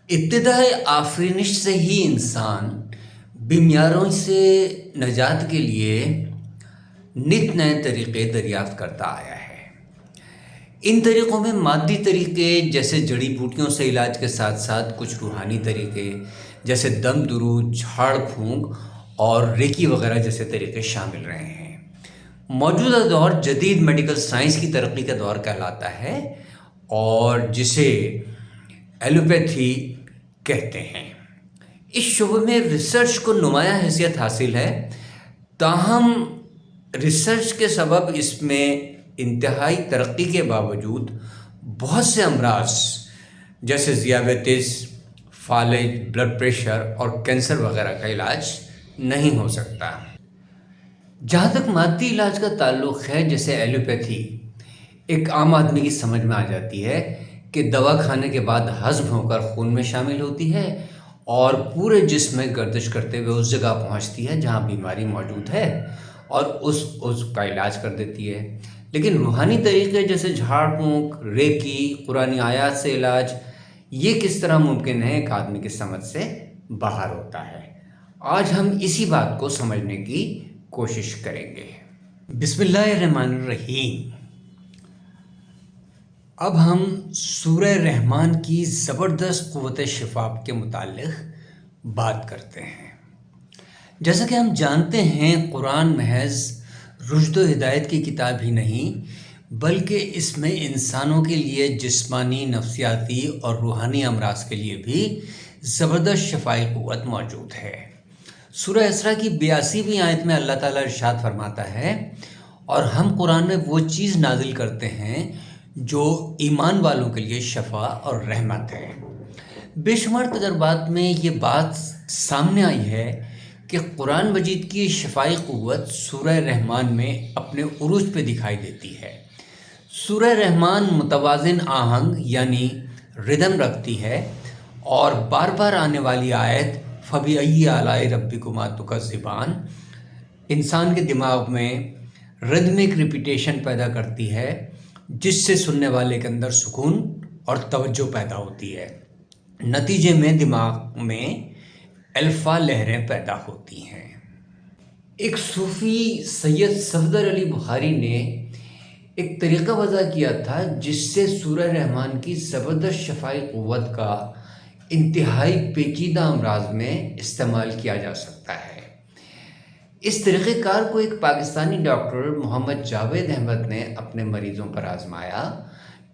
ابتدائے آفرینش سے ہی انسان بیماریوں سے نجات کے لیے نت نئے طریقے دریافت کرتا آیا ہے۔ ان طریقوں میں مادی طریقے جیسے جڑی بوٹیوں سے علاج کے ساتھ ساتھ کچھ روحانی طریقے جیسے دم درود، جھاڑ پھونک اور ریکی وغیرہ جیسے طریقے شامل رہے ہیں۔ موجودہ دور جدید میڈیکل سائنس کی ترقی کا دور کہلاتا ہے اور جسے ایلوپیتھی کہتے ہیں۔ اس شعبے میں ریسرچ کو نمایاں حیثیت حاصل ہے، تاہم ریسرچ کے سبب اس میں انتہائی ترقی کے باوجود بہت سے امراض جیسے ذیابیطس، فالج، بلڈ پریشر اور کینسر وغیرہ کا علاج نہیں ہو سکتا۔ جہاں تک مادی علاج کا تعلق ہے، جیسے ایلوپیتھی ایک عام آدمی کی سمجھ میں آ جاتی ہے کہ دوا کھانے کے بعد ہضم ہو کر خون میں شامل ہوتی ہے اور پورے جسم میں گردش کرتے ہوئے اس جگہ پہنچتی ہے جہاں بیماری موجود ہے اور اس کا علاج کر دیتی ہے۔ لیکن روحانی طریقے جیسے جھاڑ پھونک، ریکی، قرآنی آیات سے علاج، یہ کس طرح ممکن ہے ایک آدمی کی سمجھ سے باہر ہوتا ہے۔ آج ہم اسی بات کو سمجھنے کی کوشش کریں گے۔ بسم اللہ الرحمن الرحیم۔ اب ہم سورہ رحمان کی زبردست قوت شفا کے متعلق بات کرتے ہیں۔ جیسا کہ ہم جانتے ہیں، قرآن محض رشد و ہدایت کی کتاب ہی نہیں بلکہ اس میں انسانوں کے لیے جسمانی، نفسیاتی اور روحانی امراض کے لیے بھی زبردست شفائی قوت موجود ہے۔ سورہ اسراء کی 82ویں آیت میں اللہ تعالیٰ ارشاد فرماتا ہے، اور ہم قرآن میں وہ چیز نازل کرتے ہیں جو ایمان والوں کے لیے شفا اور رحمت ہے۔ بے شمار تجربات میں یہ بات سامنے آئی ہے کہ قرآن مجید کی شفائی قوت سورہ رحمان میں اپنے عروج پہ دکھائی دیتی ہے۔ سورہ رحمان متوازن آہنگ یعنی ردم رکھتی ہے اور بار بار آنے والی آیت فَبِأَيِّ آلَاءِ رَبِّكُمَا تُكَذِّبَانِ انسان کے دماغ میں ردمک ریپیٹیشن پیدا کرتی ہے، جس سے سننے والے کے اندر سکون اور توجہ پیدا ہوتی ہے۔ نتیجے میں دماغ میں الفا لہریں پیدا ہوتی ہیں۔ ایک صوفی سید صفدر علی بخاری نے ایک طریقہ وضع کیا تھا جس سے سورہ رحمان کی زبردست شفائی قوت کا انتہائی پیچیدہ امراض میں استعمال کیا جا سکتا ہے۔ اس طریقہ کار کو ایک پاکستانی ڈاکٹر محمد جاوید احمد نے اپنے مریضوں پر آزمایا۔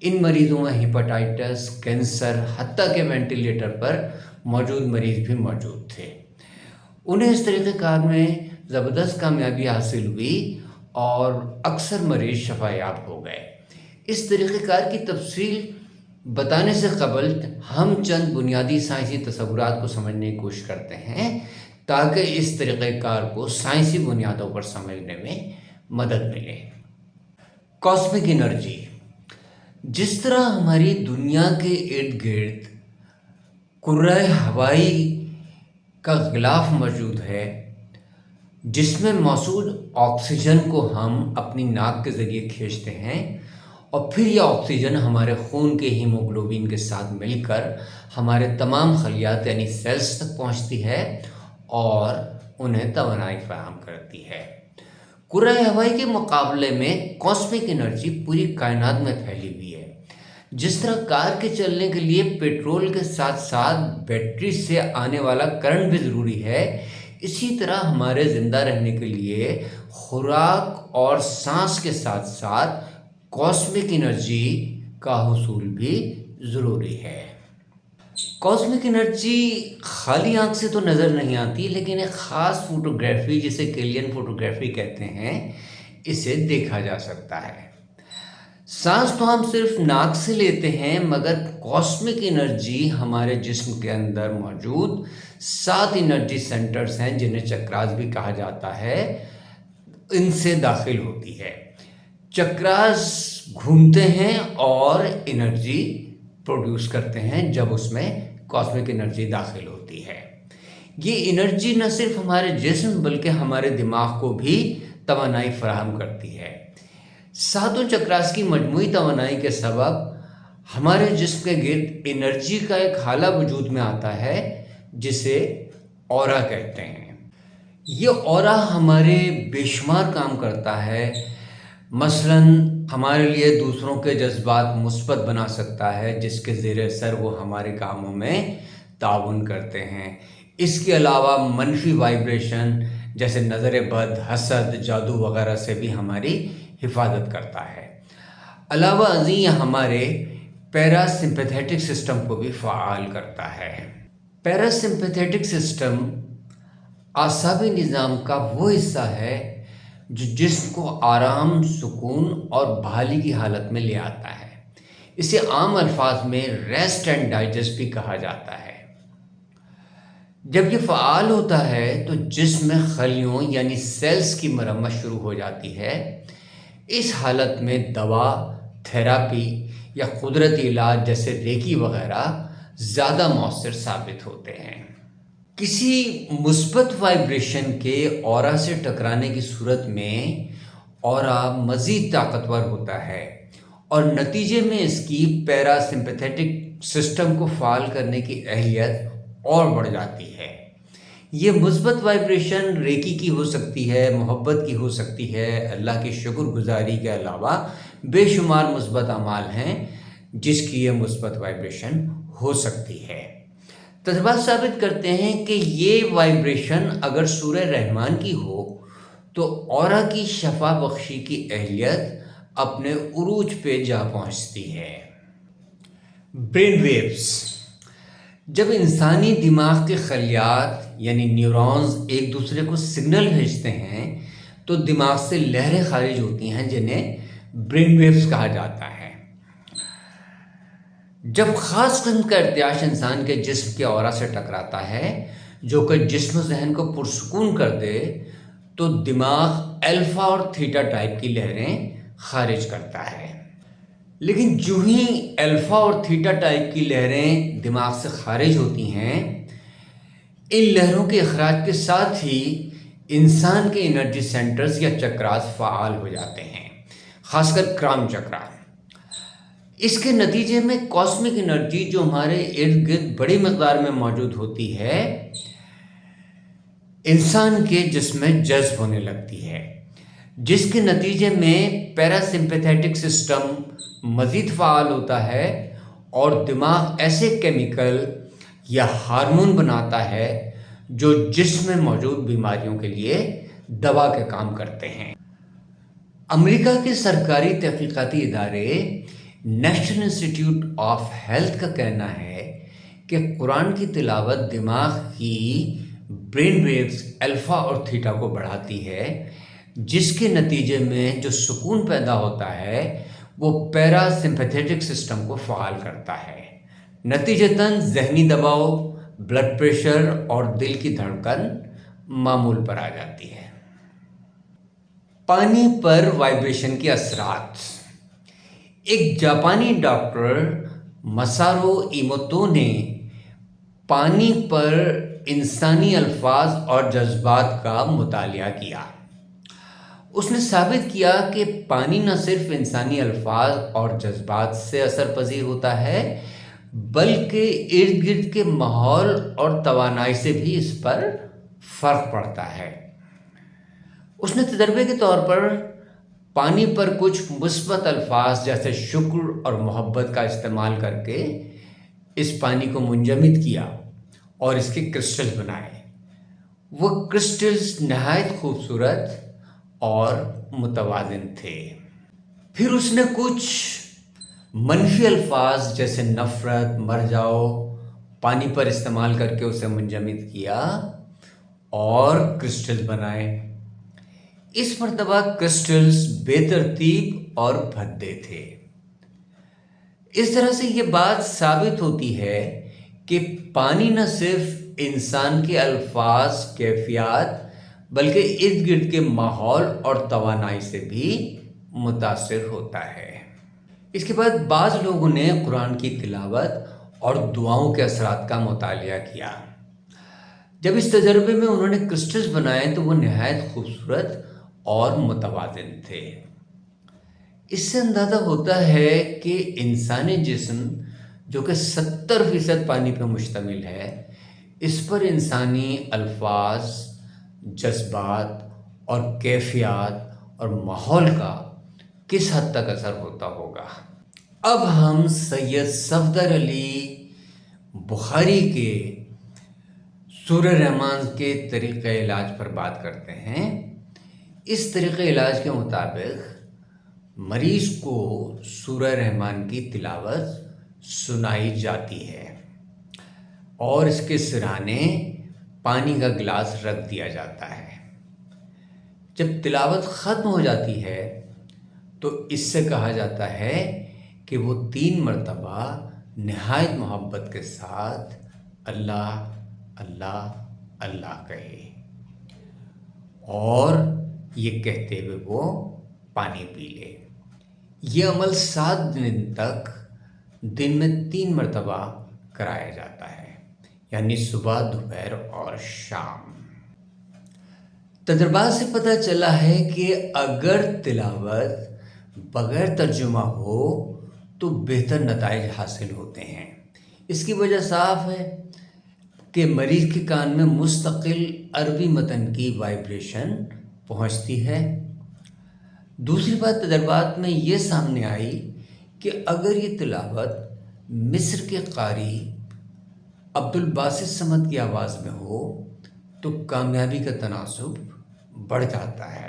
ان مریضوں میں ہیپاٹائٹس، کینسر، حتیٰ کہ وینٹیلیٹر پر موجود مریض بھی موجود تھے۔ انہیں اس طریقہ کار میں زبردست کامیابی حاصل ہوئی اور اکثر مریض شفا یاب ہو گئے۔ اس طریقہ کار کی تفصیل بتانے سے قبل ہم چند بنیادی سائنسی تصورات کو سمجھنے کی کوشش کرتے ہیں تاکہ اس طریقہ کار کو سائنسی بنیادوں پر سمجھنے میں مدد ملے۔ کاسمک انرجی، جس طرح ہماری دنیا کے ارد گرد کرۂ ہوائی کا غلاف موجود ہے جس میں موجود آکسیجن کو ہم اپنی ناک کے ذریعے کھینچتے ہیں اور پھر یہ آکسیجن ہمارے خون کے ہیموگلوبن کے ساتھ مل کر ہمارے تمام خلیات یعنی سیلز تک پہنچتی ہے اور انہیں توانائی فراہم کرتی ہے۔ کرۂ ہوائی کے مقابلے میں کاسمک انرجی پوری کائنات میں پھیلی ہوئی ہے۔ جس طرح کار کے چلنے کے لیے پیٹرول کے ساتھ ساتھ بیٹری سے آنے والا کرنٹ بھی ضروری ہے، اسی طرح ہمارے زندہ رہنے کے لیے خوراک اور سانس کے ساتھ ساتھ کاسمک انرجی کا حصول بھی ضروری ہے۔ کاسمک انرجی خالی آنکھ سے تو نظر نہیں آتی، لیکن ایک خاص فوٹوگرافی جسے کیلین فوٹوگرافی کہتے ہیں، اسے دیکھا جا سکتا ہے۔ سانس تو ہم صرف ناک سے لیتے ہیں، مگر کاسمک انرجی ہمارے جسم کے اندر موجود 7 انرجی سینٹرز ہیں جنہیں چکراز بھی کہا جاتا ہے، ان سے داخل ہوتی ہے۔ چکراز گھومتے ہیں اور انرجی پروڈیوس کرتے ہیں جب اس میں کاسمک انرجی داخل ہوتی ہے۔ یہ انرجی نہ صرف ہمارے جسم بلکہ ہمارے دماغ کو بھی توانائی فراہم کرتی ہے۔ 7 چکراز کی مجموعی توانائی کے سبب ہمارے جسم کے گرد انرجی کا ایک حالہ وجود میں آتا ہے جسے اورا کہتے ہیں۔ یہ اورا ہمارے بے شمار کام کرتا ہے، مثلاً ہمارے لیے دوسروں کے جذبات مثبت بنا سکتا ہے، جس کے زیر اثر وہ ہمارے کاموں میں تعاون کرتے ہیں۔ اس کے علاوہ منفی وائبریشن جیسے نظر بد، حسد، جادو وغیرہ سے بھی ہماری حفاظت کرتا ہے۔ علاوہ ازیں یہ ہمارے پیرا سمپیتھیٹک سسٹم کو بھی فعال کرتا ہے۔ پیرا سمپیتھیٹک سسٹم اعصابی نظام کا وہ حصہ ہے جو جسم کو آرام، سکون اور بحالی کی حالت میں لے آتا ہے۔ اسے عام الفاظ میں ریسٹ اینڈ ڈائجسٹ بھی کہا جاتا ہے۔ جب یہ فعال ہوتا ہے تو جسم میں خلیوں یعنی سیلز کی مرمت شروع ہو جاتی ہے۔ اس حالت میں دوا، تھراپی یا قدرتی علاج جیسے ریکی وغیرہ زیادہ مؤثر ثابت ہوتے ہیں۔ کسی مثبت وائبریشن کے اورا سے ٹکرانے کی صورت میں اورا مزید طاقتور ہوتا ہے اور نتیجے میں اس کی پیرا سمپیتھیٹک سسٹم کو فعال کرنے کی اہلیت اور بڑھ جاتی ہے۔ یہ مثبت وائبریشن ریکی کی ہو سکتی ہے، محبت کی ہو سکتی ہے، اللہ کی شکر گزاری کے علاوہ بے شمار مثبت اعمال ہیں جس کی یہ مثبت وائبریشن ہو سکتی ہے۔ تجربات ثابت کرتے ہیں کہ یہ وائبریشن اگر سورہ رحمان کی ہو تو اورا کی شفا بخشی کی اہلیت اپنے عروج پہ جا پہنچتی ہے۔ برین ویوز، جب انسانی دماغ کے خلیات یعنی نیورونز ایک دوسرے کو سگنل بھیجتے ہیں تو دماغ سے لہریں خارج ہوتی ہیں جنہیں برین ویوز کہا جاتا ہے۔ جب خاص قسم کا ارتعاش انسان کے جسم کے اورا سے ٹکراتا ہے جو کہ جسم و ذہن کو پرسکون کر دے تو دماغ الفا اور تھیٹا ٹائپ کی لہریں خارج کرتا ہے۔ لیکن جو ہی الفا اور تھیٹا ٹائپ کی لہریں دماغ سے خارج ہوتی ہیں، ان لہروں کے اخراج کے ساتھ ہی انسان کے انرجی سینٹرز یا چکرات فعال ہو جاتے ہیں، خاص کر کرام چکرا۔ اس کے نتیجے میں کاسمک انرجی جو ہمارے ارد گرد بڑی مقدار میں موجود ہوتی ہے انسان کے جسم میں جذب ہونے لگتی ہے، جس کے نتیجے میں پیرا سمپیتھیٹک سسٹم مزید فعال ہوتا ہے اور دماغ ایسے کیمیکل یا ہارمون بناتا ہے جو جسم میں موجود بیماریوں کے لیے دوا کے کام کرتے ہیں۔ امریکہ کے سرکاری تحقیقاتی ادارے نیشنل انسٹیٹیوٹ آف ہیلتھ کا کہنا ہے کہ قرآن کی تلاوت دماغ کی برین ویوز الفا اور تھیٹا کو بڑھاتی ہے، جس کے نتیجے میں جو سکون پیدا ہوتا ہے وہ پیرا سمپیتھیٹک سسٹم کو فعال کرتا ہے۔ نتیجتاً ذہنی دباؤ، بلڈ پریشر اور دل کی دھڑکن معمول پر آ جاتی ہے۔ پانی پر وائبریشن کے اثرات۔ ایک جاپانی ڈاکٹر مسارو ایموتو نے پانی پر انسانی الفاظ اور جذبات کا مطالعہ کیا۔ اس نے ثابت کیا کہ پانی نہ صرف انسانی الفاظ اور جذبات سے اثر پذیر ہوتا ہے بلکہ ارد گرد کے ماحول اور توانائی سے بھی اس پر فرق پڑتا ہے۔ اس نے تجربے کے طور پر پانی پر کچھ مثبت الفاظ جیسے شکر اور محبت کا استعمال کر کے اس پانی کو منجمد کیا اور اس کے کرسٹلز بنائے۔ وہ کرسٹلز نہایت خوبصورت اور متوازن تھے۔ پھر اس نے کچھ منفی الفاظ جیسے نفرت، مر جاؤ پانی پر استعمال کر کے اسے منجمد کیا اور کرسٹل بنائے۔ اس مرتبہ کرسٹلز بے ترتیب اور بھدے تھے۔ اس طرح سے یہ بات ثابت ہوتی ہے کہ پانی نہ صرف انسان کے الفاظ، کیفیات بلکہ ارد گرد کے ماحول اور توانائی سے بھی متاثر ہوتا ہے۔ اس کے بعد بعض لوگوں نے قرآن کی تلاوت اور دعاؤں کے اثرات کا مطالعہ کیا۔ جب اس تجربے میں انہوں نے کرسٹلز بنائے تو وہ نہایت خوبصورت اور متوازن تھے۔ اس سے اندازہ ہوتا ہے کہ انسانی جسم جو کہ 70% پانی پر مشتمل ہے، اس پر انسانی الفاظ، جذبات اور کیفیات اور ماحول کا کس حد تک اثر ہوتا ہوگا۔ اب ہم سید صفدر علی بخاری کے سورہ رحمان کے طریقہ علاج پر بات کرتے ہیں۔ اس طریقہ علاج کے مطابق مریض کو سورہ رحمان کی تلاوت سنائی جاتی ہے اور اس کے سرانے پانی کا گلاس رکھ دیا جاتا ہے۔ جب تلاوت ختم ہو جاتی ہے تو اس سے کہا جاتا ہے کہ وہ 3 مرتبہ نہایت محبت کے ساتھ اللہ اللہ اللہ کہے، اور یہ کہتے ہوئے وہ پانی پی لے۔ یہ عمل 7 دن تک دن میں 3 مرتبہ کرایا جاتا ہے، یعنی صبح، دوپہر اور شام۔ تجربات سے پتہ چلا ہے کہ اگر تلاوت بغیر ترجمہ ہو تو بہتر نتائج حاصل ہوتے ہیں۔ اس کی وجہ صاف ہے کہ مریض کے کان میں مستقل عربی متن کی وائبریشن پہنچتی ہے۔ دوسری بات، تجربات میں یہ سامنے آئی کہ اگر یہ تلاوت مصر کے قاری عبدالباسط صمد کی آواز میں ہو تو کامیابی کا تناسب بڑھ جاتا ہے۔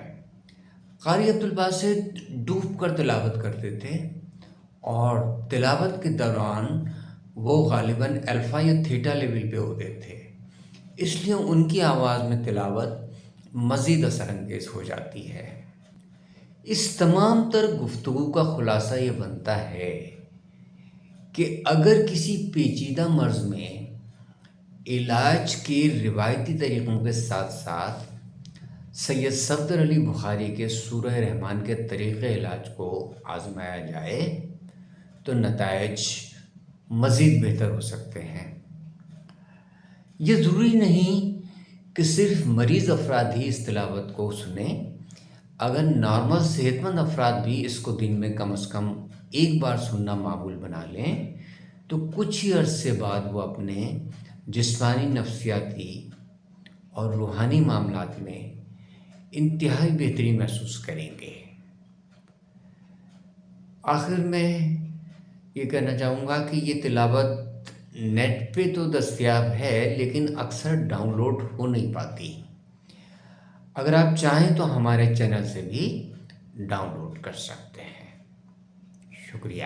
قاری عبدالباسط ڈوب کر تلاوت کرتے تھے اور تلاوت کے دوران وہ غالباً الفا یا تھیٹا لیول پہ ہوتے تھے، اس لیے ان کی آواز میں تلاوت مزید اثر انگیز ہو جاتی ہے۔ اس تمام تر گفتگو کا خلاصہ یہ بنتا ہے کہ اگر کسی پیچیدہ مرض میں علاج کے روایتی طریقوں کے ساتھ ساتھ سید صفدر علی بخاری کے سورہ رحمان کے طریقۂ علاج کو آزمایا جائے تو نتائج مزید بہتر ہو سکتے ہیں۔ یہ ضروری نہیں کہ صرف مریض افراد ہی اس تلاوت کو سنیں۔ اگر نارمل صحت مند افراد بھی اس کو دن میں کم از کم ایک بار سننا معمول بنا لیں تو کچھ ہی عرصے بعد وہ اپنے جسمانی، نفسیاتی اور روحانی معاملات میں انتہائی بہتری محسوس کریں گے۔ آخر میں یہ کہنا چاہوں گا کہ یہ تلاوت نیٹ پہ تو دستیاب ہے لیکن اکثر ڈاؤن لوڈ ہو نہیں پاتی۔ اگر آپ چاہیں تو ہمارے چینل سے بھی ڈاؤن لوڈ کر سکتے ہیں۔ شکریہ۔